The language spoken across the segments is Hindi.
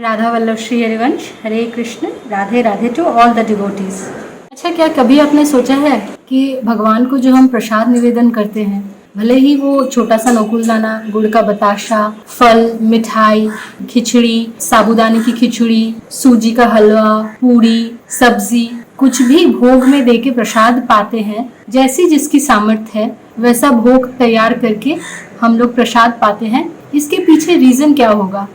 Radha Vallabh Shri Harivansh. Hare Krishna, Radhe Radhe to all the devotees. अच्छा, क्या कभी आपने सोचा है कि भगवान को जो हम प्रसाद निवेदन करते हैं, भले ही वो छोटा सा नकुलदाना, गुड़ का बताशा, फल, मिठाई, खिचड़ी, साबूदाने की खिचड़ी, सूजी का हलवा, पूरी, सब्जी, कुछ भी भोग में देके प्रसाद पाते हैं, जैसी जिसकी सामर्थ्य है वैसा भोग तैयार करके हम लोग प्रसाद पाते हैं। इसके पीछे रीजन क्या होगा?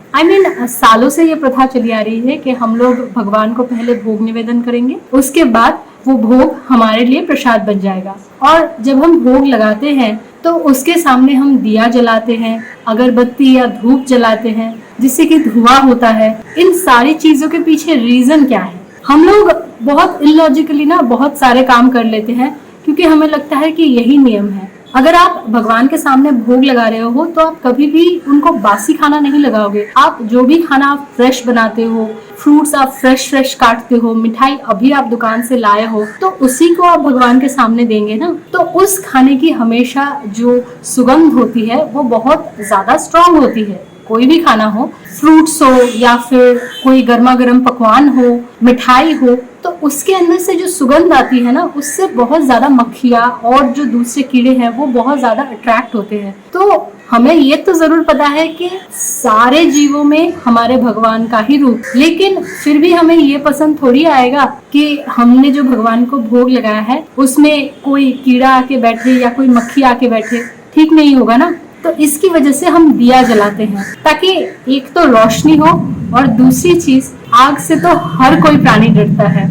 सालों से ये प्रथा चली आ रही है कि हम लोग भगवान को पहले भोग निवेदन करेंगे, उसके बाद वो भोग हमारे लिए प्रसाद बन जाएगा। और जब हम भोग लगाते हैं तो उसके सामने हम दिया जलाते हैं, अगरबत्ती या धूप जलाते हैं, जिससे कि धुआं होता है। इन सारी चीजों के पीछे रीजन क्या है? हम लोग बहुत इलॉजिकली बहुत सारे काम कर लेते हैं क्योंकि हमें लगता है कि यही नियम है। अगर आप भगवान के सामने भोग लगा रहे हो तो आप कभी भी उनको बासी खाना नहीं लगाओगे। आप जो भी खाना आप फ्रेश बनाते हो, फ्रूट्स आप फ्रेश काटते हो, मिठाई अभी आप दुकान से लाए हो, तो उसी को आप भगवान के सामने देंगे ना। तो उस खाने की हमेशा जो सुगंध होती है वो बहुत ज्यादा स्ट्रांग होती है। कोई भी खाना हो, फ्रूट्स हो या फिर कोई गर्मा गर्म पकवान हो, मिठाई हो, तो उसके अंदर से जो सुगंध आती है ना, उससे बहुत ज्यादा मक्खियाँ और जो दूसरे कीड़े हैं वो बहुत ज्यादा अट्रैक्ट होते हैं। तो हमें ये तो जरूर पता है कि सारे जीवों में हमारे भगवान का ही रूप, लेकिन फिर भी हमें ये पसंद थोड़ी आएगा कि हमने जो भगवान को भोग लगाया है उसमें कोई कीड़ा आके बैठे या कोई मक्खी आके बैठे। ठीक नहीं होगा ना। तो इसकी वजह से हम दिया जलाते हैं ताकि एक तो रोशनी हो और दूसरी चीज, आग से तो हर कोई प्राणी डरता है।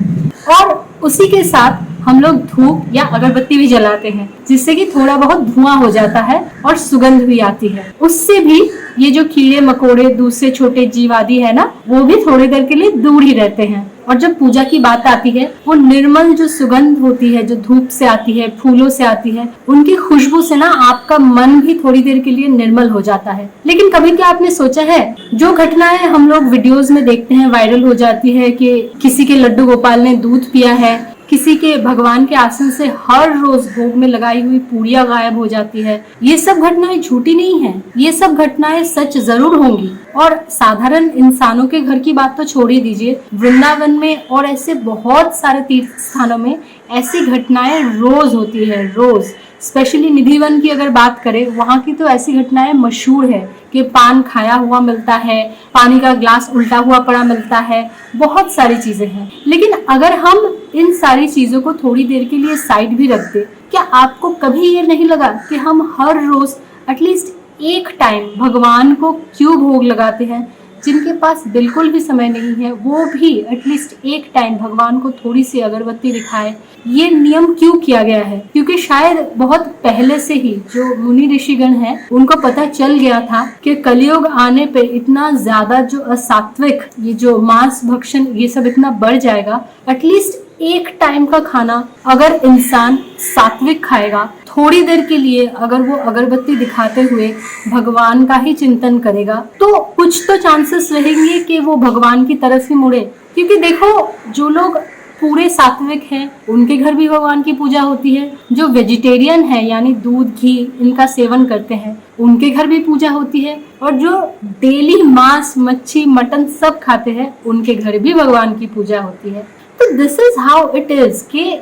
और उसी के साथ हम लोग धूप या अगरबत्ती भी जलाते हैं, जिससे कि थोड़ा बहुत धुआं हो जाता है और सुगंध भी आती है। उससे भी ये जो कीड़े मकोड़े, दूसरे छोटे जीव आदि है ना, वो भी थोड़ी देर के लिए दूर ही रहते हैं। और जब पूजा की बात आती है, वो निर्मल जो सुगंध होती है, जो धूप से आती है, फूलों से आती है, उनकी खुशबू से ना आपका मन भी थोड़ी देर के लिए निर्मल हो जाता है। लेकिन कभी क्या आपने सोचा है, जो घटनाएं हम लोग वीडियोस में देखते हैं, वायरल हो जाती है कि किसी के लड्डू गोपाल ने दूध पिया है, किसी के भगवान के आसन से हर रोज भोग में लगाई हुई पूरियां गायब हो जाती है, ये सब घटनाएं झूठी नहीं है। ये सब घटनाएं सच जरूर होंगी। और साधारण इंसानों के घर की बात तो छोड़ ही दीजिए, वृंदावन में और ऐसे बहुत सारे तीर्थ स्थानों में ऐसी घटनाएं रोज होती है, रोज। स्पेशली निधिवन की अगर बात करें, वहाँ की तो ऐसी घटनाएं मशहूर है कि पान खाया हुआ मिलता है, पानी का ग्लास उल्टा हुआ पड़ा मिलता है, बहुत सारी चीजें हैं। लेकिन अगर हम इन सारी चीजों को थोड़ी देर के लिए साइड भी रख दे, क्या आपको कभी ये नहीं लगा कि हम हर रोज एटलीस्ट एक टाइम भगवान को क्यों भोग लगाते हैं? जिनके पास बिल्कुल भी समय नहीं है वो भी एटलीस्ट एक टाइम भगवान को थोड़ी सी अगरबत्ती दिखाए। ये नियम क्यों किया गया है? क्योंकि शायद बहुत पहले से ही जो मुनि ऋषिगण हैं उनको पता चल गया था कि कलयुग आने पे इतना ज्यादा जो असात्विक, ये जो मांस भक्षण, ये सब इतना बढ़ जाएगा। एटलीस्ट एक टाइम का खाना अगर इंसान सात्विक खाएगा, थोड़ी देर के लिए अगर वो अगरबत्ती दिखाते हुए भगवान का ही चिंतन करेगा, तो कुछ तो चांसेस रहेंगे कि वो भगवान की तरफ ही मुड़े। क्योंकि देखो, जो लोग पूरे सात्विक हैं उनके घर भी भगवान की पूजा होती है। जो वेजिटेरियन है यानी दूध घी इनका सेवन करते हैं उनके घर भी पूजा होती है। और जो डेली मांस मच्छी मटन सब खाते हैं उनके घर भी भगवान की पूजा होती है। तो this is how it is कि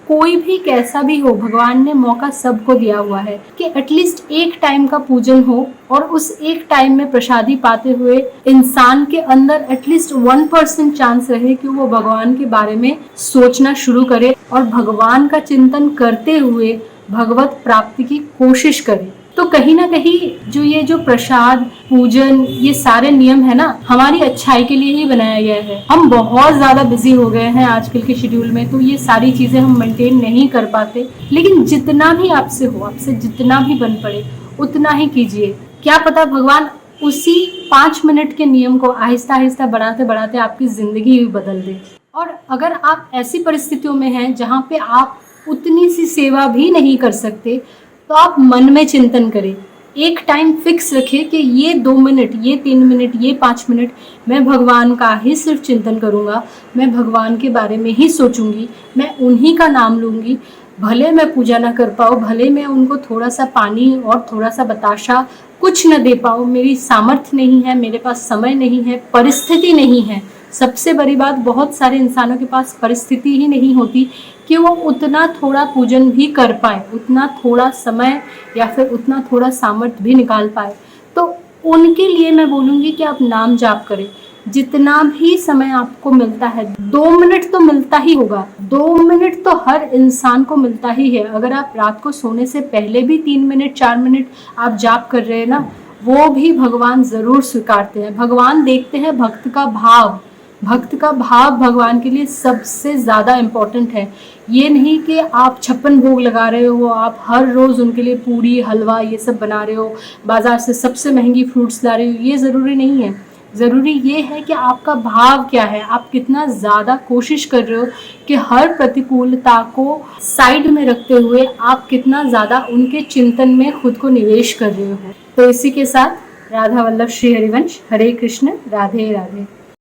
कोई भी कैसा भी हो, भगवान ने मौका सबको दिया हुआ है कि एटलीस्ट एक टाइम का पूजन हो और उस एक टाइम में प्रसादी पाते हुए इंसान के अंदर एटलीस्ट 1% चांस रहे कि वो भगवान के बारे में सोचना शुरू करे और भगवान का चिंतन करते हुए भगवत प्राप्ति की कोशिश करे। तो कहीं ना कहीं जो प्रसाद पूजन, ये सारे नियम है ना, हमारी अच्छाई के लिए ही बनाया गया है। हम बहुत ज्यादा बिजी हो गए हैं आजकल के शेड्यूल में, तो ये सारी चीजें हम मेंटेन नहीं कर पाते। लेकिन जितना भी आपसे हो, आपसे जितना भी बन पड़े उतना ही कीजिए। क्या पता भगवान उसी 5 मिनट के नियम को आहिस्ता आहिस्ता बढ़ाते बढ़ाते आपकी जिंदगी भी बदल दे। और अगर आप ऐसी परिस्थितियों में हैं जहाँ पे आप उतनी सी सेवा भी नहीं कर सकते, तो आप मन में चिंतन करें। एक टाइम फिक्स रखें कि ये 2 मिनट, ये 3 मिनट, ये 5 मिनट मैं भगवान का ही सिर्फ चिंतन करूँगा, मैं भगवान के बारे में ही सोचूंगी, मैं उन्हीं का नाम लूँगी। भले मैं पूजा ना कर पाऊँ, भले मैं उनको थोड़ा सा पानी और थोड़ा सा बताशा कुछ न दे पाऊँ, मेरी सामर्थ्य नहीं है, मेरे पास समय नहीं है, परिस्थिति नहीं है। सबसे बड़ी बात, बहुत सारे इंसानों के पास परिस्थिति ही नहीं होती कि वो उतना थोड़ा पूजन भी कर पाए, उतना थोड़ा समय या फिर उतना थोड़ा सामर्थ्य भी निकाल पाए। तो उनके लिए मैं बोलूँगी कि आप नाम जाप करें। जितना भी समय आपको मिलता है, 2 मिनट तो मिलता ही होगा, 2 मिनट तो हर इंसान को मिलता ही है। अगर आप रात को सोने से पहले भी 3 मिनट 4 मिनट आप जाप कर रहे हैं ना, वो भी भगवान ज़रूर स्वीकारते हैं। भगवान देखते हैं भक्त का भाव, भक्त का भाव भगवान के लिए सबसे ज़्यादा इम्पोर्टेंट है। ये नहीं कि आप 56 भोग लगा रहे हो, आप हर रोज़ उनके लिए पूरी हलवा ये सब बना रहे हो, बाज़ार से सबसे महंगी फ्रूट्स ला रहे हो, ये ज़रूरी नहीं है। ज़रूरी ये है कि आपका भाव क्या है, आप कितना ज़्यादा कोशिश कर रहे हो कि हर प्रतिकूलता को साइड में रखते हुए आप कितना ज़्यादा उनके चिंतन में खुद को निवेश कर रहे हो। तो इसी के साथ राधा वल्लभ श्री हरिवंश, हरे कृष्ण, राधे राधे।